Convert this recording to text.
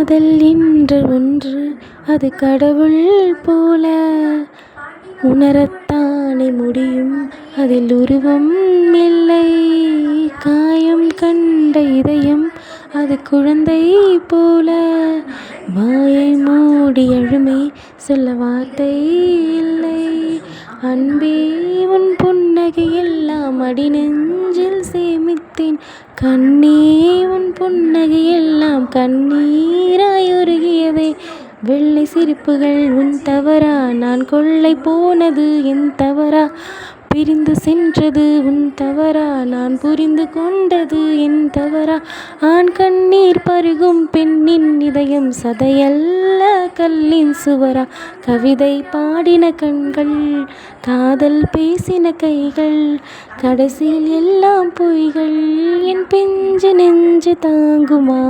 காதல் என்ற ஒன்று அது கடவுள் போல உணரத்தானே முடியும், அதில் உருவம் இல்லை. காயம் கண்ட இதயம் அது குழந்தை போல வாயை மூடி அழுமே, சொல்ல வார்த்தை இல்லை. அன்பே உன் புன்னகை எல்லாம் அடி நெஞ்சில் சேமித்தேன். கண்ணே உன் புன்னகை எல்லாம் கண்ணீராய் உருகியதே. வெள்ளை சிரிப்புகள் உன் தவறா, நான் கொள்ளை போனது என் தவறா? பிரிந்து சென்றது உன் தவறா, நான் புரிந்து கொண்டது என் தவறா? ஆண் கண்ணீர் பருகும் பெண்ணின் இதயம் சதையல்ல கல்லின் சுவரா? கவிதை பாடின கண்கள், காதல் பேசின கைகள், கடைசியில் எல்லாம் பொய்கள். என் பிஞ்சு நெஞ்சு தாங்குமா?